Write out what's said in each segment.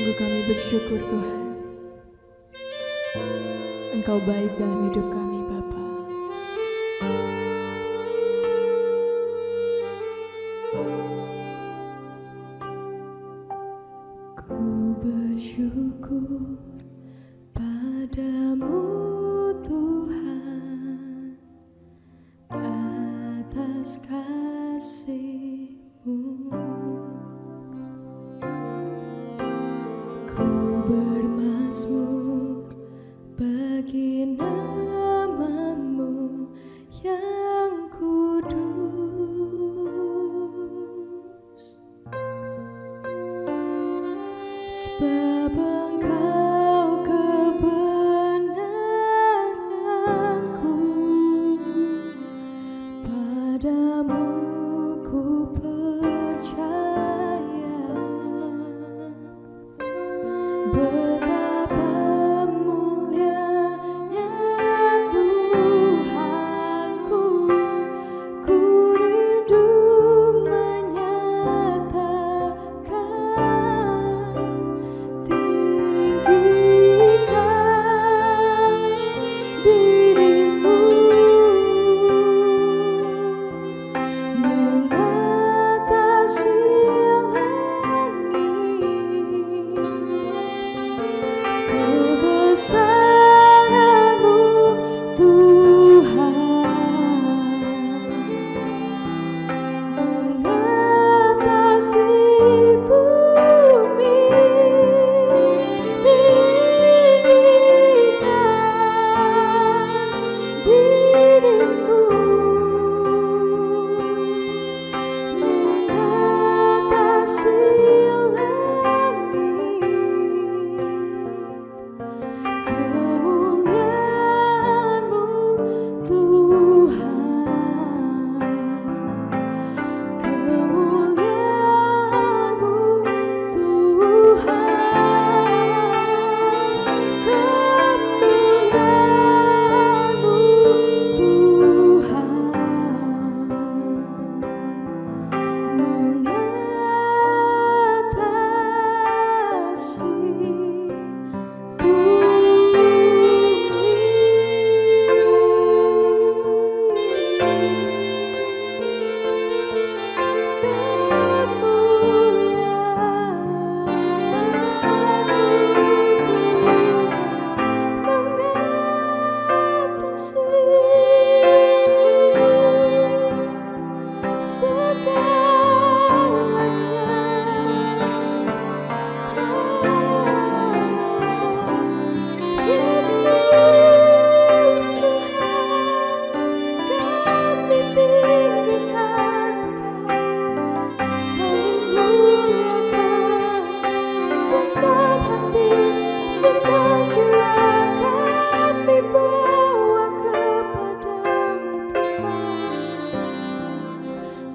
Sungguh kami bersyukur Tuhan, Engkau baik dalam hidup kami Bapa. Ku bersyukur padamu Tuhan atas kasih-Mu. Ku bermazmur bagi nama-Mu yang kudus, sebab Engkau kebenaranku, padamu ku percaya. Betapa mulianya Tuhanku, ku rindu menyatakan, tinggikan diri-Mu mengatasi kebesaran-Mu Tuhan, mengatasi bumi. Tinggikan diri-Mu mengatasi kemuliaan-Mu Tuhan, kemuliaan-Mu Tuhan, kemuliaan-Mu Tuhan, mengatasi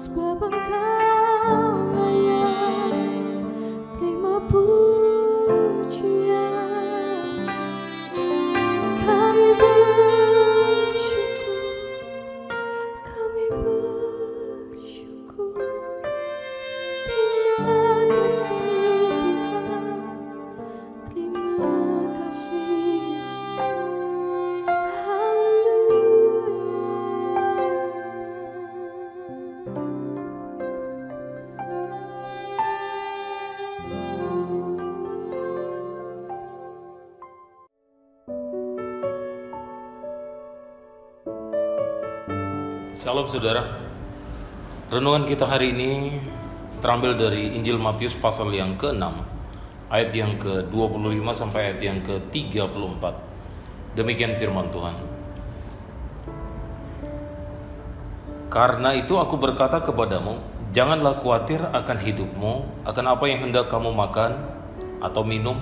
sebab Engkau layak terima pujian. Kami bersyukur, terima kasih Tuhan, terima kasih Yesus. Shalom saudara. Renungan kita hari ini terambil dari Injil Matius pasal yang ke-6 ayat yang ke-25 sampai ayat yang ke-34. Demikian firman Tuhan. Karena itu aku berkata kepadamu, janganlah khawatir akan hidupmu, akan apa yang hendak kamu makan atau minum,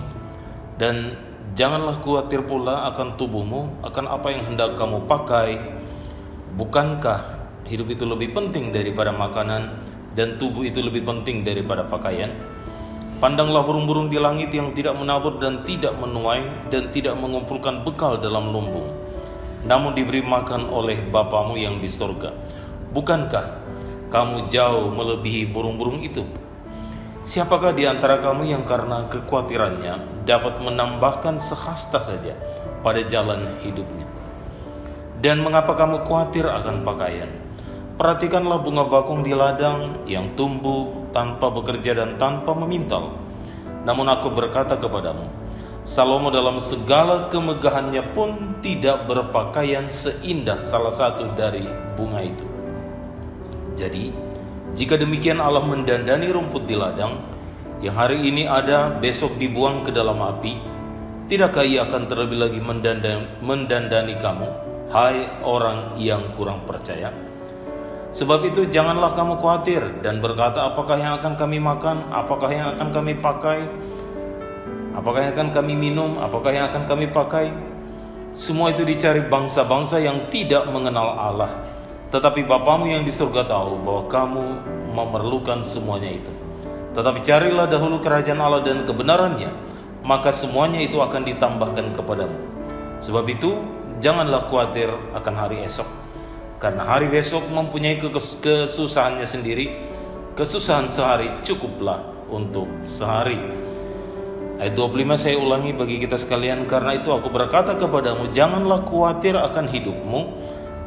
dan janganlah khawatir pula akan tubuhmu, akan apa yang hendak kamu pakai. Bukankah hidup itu lebih penting daripada makanan, dan tubuh itu lebih penting daripada pakaian? Pandanglah burung-burung di langit yang tidak menabur dan tidak menuai dan tidak mengumpulkan bekal dalam lumbung, namun diberi makan oleh Bapamu yang di surga. Bukankah kamu jauh melebihi burung-burung itu? Siapakah di antara kamu yang karena kekhawatirannya dapat menambahkan sehasta saja pada jalan hidupnya? Dan mengapa kamu khawatir akan pakaian? Perhatikanlah bunga bakung di ladang yang tumbuh tanpa bekerja dan tanpa memintal. Namun aku berkata kepadamu, Salomo dalam segala kemegahannya pun tidak berpakaian seindah salah satu dari bunga itu. Jadi, jika demikian Allah mendandani rumput di ladang, yang hari ini ada, besok dibuang ke dalam api, tidakkah Ia akan terlebih lagi mendandani kamu, hai orang yang kurang percaya? Sebab itu janganlah kamu khawatir dan berkata, apakah yang akan kami makan, apakah yang akan kami pakai, apakah yang akan kami minum, apakah yang akan kami pakai. Semua itu dicari bangsa-bangsa yang tidak mengenal Allah. Tetapi Bapamu yang di surga tahu bahwa kamu memerlukan semuanya itu. Tetapi carilah dahulu kerajaan Allah dan kebenarannya, maka semuanya itu akan ditambahkan kepadamu. Sebab itu janganlah khawatir akan hari esok, karena hari besok mempunyai kesusahannya sendiri. Kesusahan sehari cukuplah untuk sehari. Ayat 25 saya ulangi bagi kita sekalian. Karena itu aku berkata kepadamu, janganlah khawatir akan hidupmu,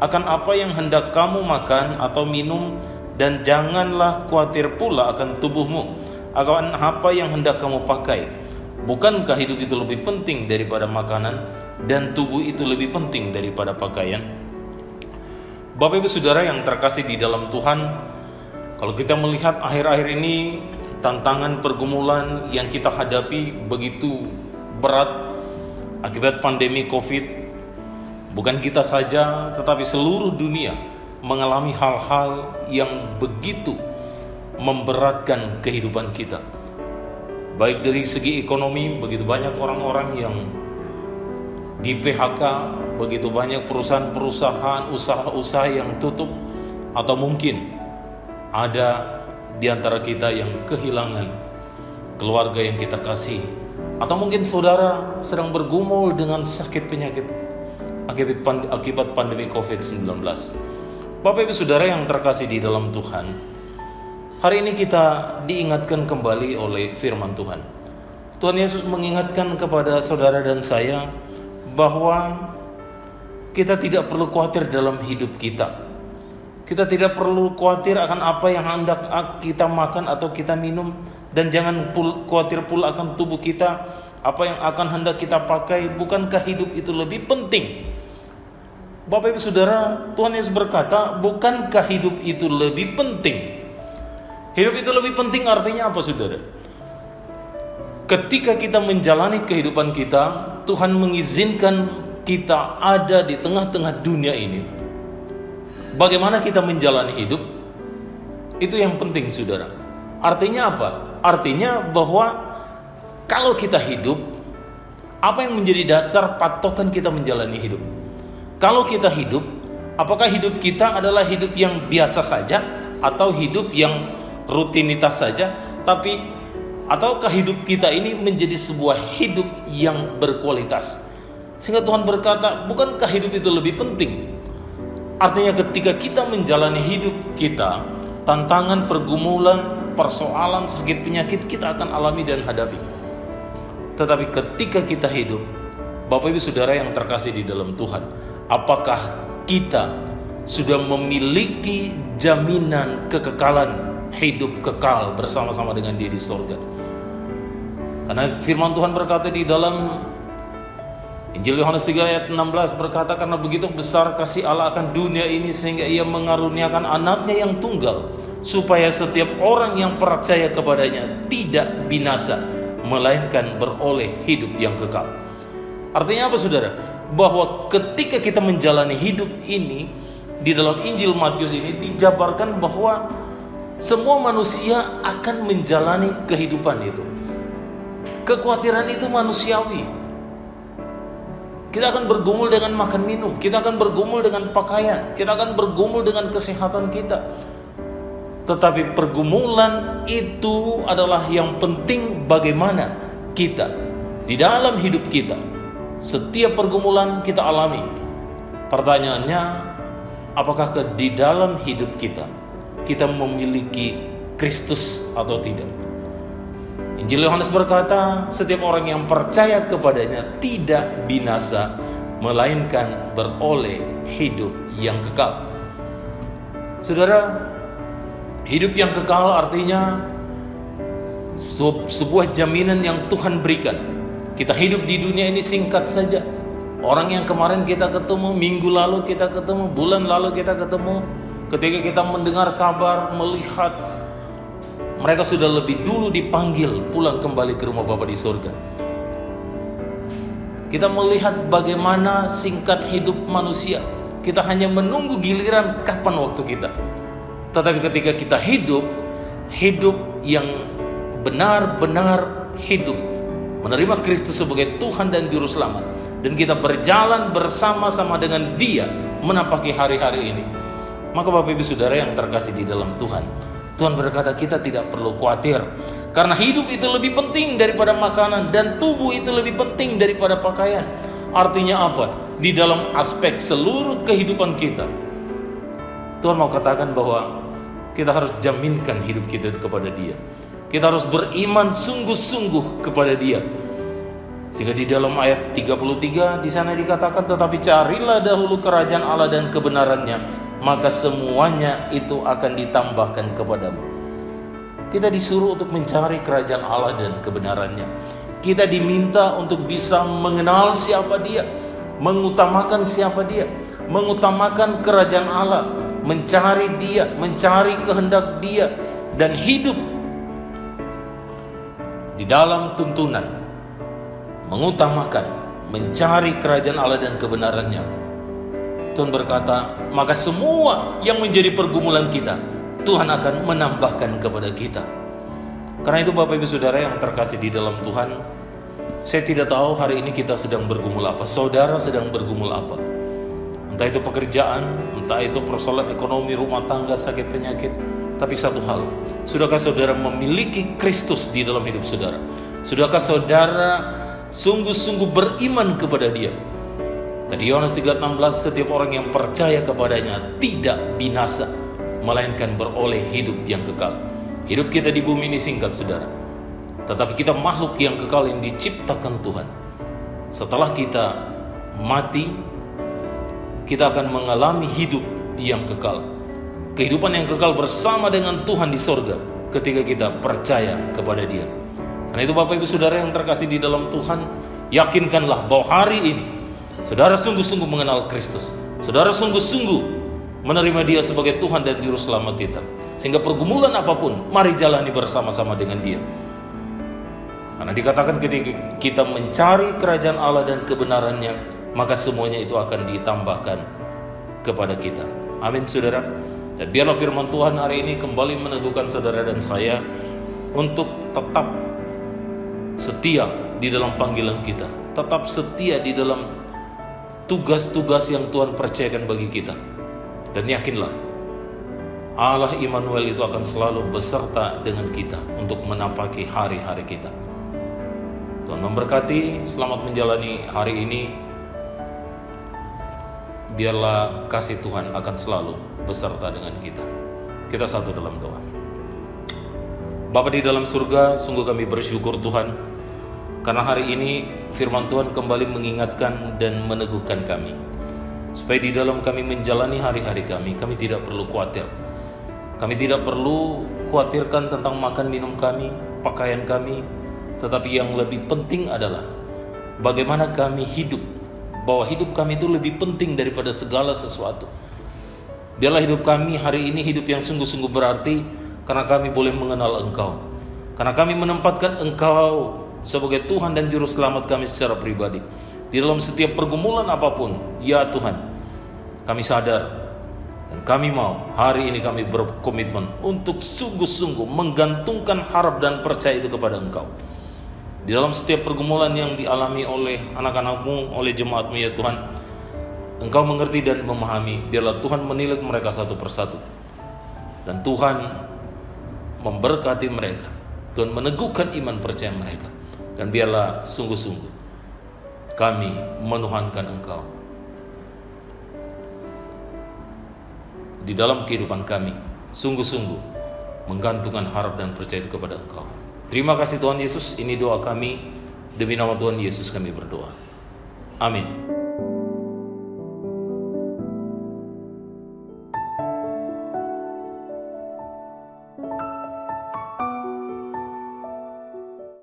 akan apa yang hendak kamu makan atau minum, dan janganlah khawatir pula akan tubuhmu, akan apa yang hendak kamu pakai. Bukankah hidup itu lebih penting daripada makanan, dan tubuh itu lebih penting daripada pakaian? Bapak Ibu Saudara yang terkasih di dalam Tuhan, kalau kita melihat akhir-akhir ini tantangan pergumulan yang kita hadapi begitu berat akibat pandemi COVID, bukan kita saja tetapi seluruh dunia mengalami hal-hal yang begitu memberatkan kehidupan kita. Baik dari segi ekonomi, begitu banyak orang-orang yang di PHK, begitu banyak perusahaan-perusahaan, usaha-usaha yang tutup, atau mungkin ada di antara kita yang kehilangan keluarga yang kita kasih, atau mungkin saudara sedang bergumul dengan sakit penyakit akibat pandemi COVID-19. Bapak Ibu Saudara yang terkasih di dalam Tuhan, hari ini kita diingatkan kembali oleh firman Tuhan. Tuhan Yesus mengingatkan kepada saudara dan saya bahwa kita tidak perlu khawatir dalam hidup kita. Kita tidak perlu khawatir akan apa yang hendak kita makan atau kita minum, dan jangan khawatir pula akan tubuh kita, apa yang akan hendak kita pakai. Bukankah hidup itu lebih penting? Bapak Ibu Saudara, Tuhan Yesus berkata, bukankah hidup itu lebih penting? Hidup itu lebih penting artinya apa, Saudara? Ketika kita menjalani kehidupan kita, Tuhan mengizinkan kita ada di tengah-tengah dunia ini. Bagaimana kita menjalani hidup, itu yang penting, Saudara. Artinya apa? Artinya bahwa kalau kita hidup, apa yang menjadi dasar patokan kita menjalani hidup? Kalau kita hidup, apakah hidup kita adalah hidup yang biasa saja, atau hidup yang rutinitas saja, ataukah hidup kita ini menjadi sebuah hidup yang berkualitas? Sehingga Tuhan berkata, bukankah hidup itu lebih penting? Artinya ketika kita menjalani hidup kita, tantangan, pergumulan, persoalan, sakit penyakit kita akan alami dan hadapi. Tetapi ketika kita hidup, Bapak Ibu Saudara yang terkasih di dalam Tuhan, apakah kita sudah memiliki jaminan kekekalan hidup kekal bersama-sama dengan Dia di surga? Karena firman Tuhan berkata di dalam Injil Yohanes 3 ayat 16 berkata, karena begitu besar kasih Allah akan dunia ini sehingga Ia mengaruniakan anaknya yang tunggal, supaya setiap orang yang percaya kepadanya tidak binasa, melainkan beroleh hidup yang kekal. Artinya apa, Saudara? Bahwa ketika kita menjalani hidup ini, di dalam Injil Matius ini dijabarkan bahwa semua manusia akan menjalani kehidupan itu. Kekhawatiran itu manusiawi. Kita akan bergumul dengan makan minum, kita akan bergumul dengan pakaian, kita akan bergumul dengan kesehatan kita. Tetapi pergumulan itu adalah yang penting bagaimana kita di dalam hidup kita. Setiap pergumulan kita alami. Pertanyaannya, apakah di dalam hidup kita memiliki Kristus atau tidak? Injil Yohanes berkata, setiap orang yang percaya kepadanya tidak binasa, melainkan beroleh hidup yang kekal. Saudara, hidup yang kekal artinya sebuah jaminan yang Tuhan berikan. Kita hidup di dunia ini singkat saja. Orang yang kemarin kita ketemu, minggu lalu kita ketemu, bulan lalu kita ketemu, ketika kita mendengar kabar, melihat mereka sudah lebih dulu dipanggil pulang kembali ke rumah Bapa di surga. Kita melihat bagaimana singkat hidup manusia. Kita hanya menunggu giliran kapan waktu kita. Tetapi ketika kita hidup yang benar-benar hidup, menerima Kristus sebagai Tuhan dan Juru Selamat, dan kita berjalan bersama-sama dengan Dia menapaki hari-hari ini, maka Bapak Ibu Saudara yang terkasih di dalam Tuhan, Tuhan berkata kita tidak perlu khawatir, karena hidup itu lebih penting daripada makanan, dan tubuh itu lebih penting daripada pakaian. Artinya apa? Di dalam aspek seluruh kehidupan kita, Tuhan mau katakan bahwa kita harus jaminkan hidup kita kepada Dia. Kita harus beriman sungguh-sungguh kepada Dia. Sehingga di dalam ayat 33 di sana dikatakan, tetapi carilah dahulu kerajaan Allah dan kebenarannya, maka semuanya itu akan ditambahkan kepadamu. Kita disuruh untuk mencari kerajaan Allah dan kebenarannya. Kita diminta untuk bisa mengenal siapa Dia, mengutamakan siapa Dia, mengutamakan kerajaan Allah, mencari Dia, mencari kehendak Dia, dan hidup di dalam tuntunan mengutamakan, mencari kerajaan Allah dan kebenarannya. Tuhan berkata, maka semua yang menjadi pergumulan kita, Tuhan akan menambahkan kepada kita. Karena itu Bapak Ibu Saudara yang terkasih di dalam Tuhan, saya tidak tahu hari ini kita sedang bergumul apa, saudara sedang bergumul apa. Entah itu pekerjaan, entah itu persoalan ekonomi, rumah tangga, sakit penyakit. Tapi satu hal, sudahkah saudara memiliki Kristus di dalam hidup saudara? Sudahkah saudara sungguh-sungguh beriman kepada Dia? Tadi Yohanes 3:16, setiap orang yang percaya kepadanya tidak binasa, melainkan beroleh hidup yang kekal. Hidup kita di bumi ini singkat saudara, tetapi kita makhluk yang kekal yang diciptakan Tuhan. Setelah kita mati, kita akan mengalami hidup yang kekal, kehidupan yang kekal bersama dengan Tuhan di sorga ketika kita percaya kepada Dia. Karena itu Bapak Ibu Saudara yang terkasih di dalam Tuhan, yakinkanlah bahwa hari ini saudara sungguh-sungguh mengenal Kristus. Saudara sungguh-sungguh menerima Dia sebagai Tuhan dan Juru Selamat kita. Sehingga pergumulan apapun, mari jalani bersama-sama dengan Dia. Karena dikatakan ketika kita mencari kerajaan Allah dan kebenarannya, maka semuanya itu akan ditambahkan kepada kita. Amin saudara. Dan biarlah firman Tuhan hari ini kembali meneguhkan saudara dan saya untuk tetap setia di dalam panggilan kita, tetap setia di dalam tugas-tugas yang Tuhan percayakan bagi kita. Dan yakinlah, Allah Immanuel itu akan selalu beserta dengan kita untuk menapaki hari-hari kita. Tuhan memberkati, selamat menjalani hari ini. Biarlah kasih Tuhan akan selalu beserta dengan kita. Kita satu dalam doa. Bapa di dalam surga, sungguh kami bersyukur Tuhan, karena hari ini firman Tuhan kembali mengingatkan dan meneguhkan kami, supaya di dalam kami menjalani hari-hari kami tidak perlu khawatir. Kami tidak perlu khawatirkan tentang makan minum kami, pakaian kami, tetapi yang lebih penting adalah bagaimana kami hidup, bahwa hidup kami itu lebih penting daripada segala sesuatu. Biarlah hidup kami hari ini hidup yang sungguh-sungguh berarti, karena kami boleh mengenal Engkau, karena kami menempatkan Engkau sebagai Tuhan dan Juru Selamat kami secara pribadi. Di dalam setiap pergumulan apapun, ya Tuhan, kami sadar dan kami mau hari ini kami berkomitmen untuk sungguh-sungguh menggantungkan harap dan percaya itu kepada Engkau. Di dalam setiap pergumulan yang dialami oleh anak-anak-Mu, oleh jemaat-Mu ya Tuhan, Engkau mengerti dan memahami. Biarlah Tuhan menilik mereka satu persatu, dan Tuhan memberkati mereka, Tuhan meneguhkan iman percaya mereka. Dan biarlah sungguh-sungguh kami menuhankan Engkau di dalam kehidupan kami, sungguh-sungguh menggantungkan harap dan percaya kepada Engkau. Terima kasih Tuhan Yesus, ini doa kami. Demi nama Tuhan Yesus kami berdoa. Amin.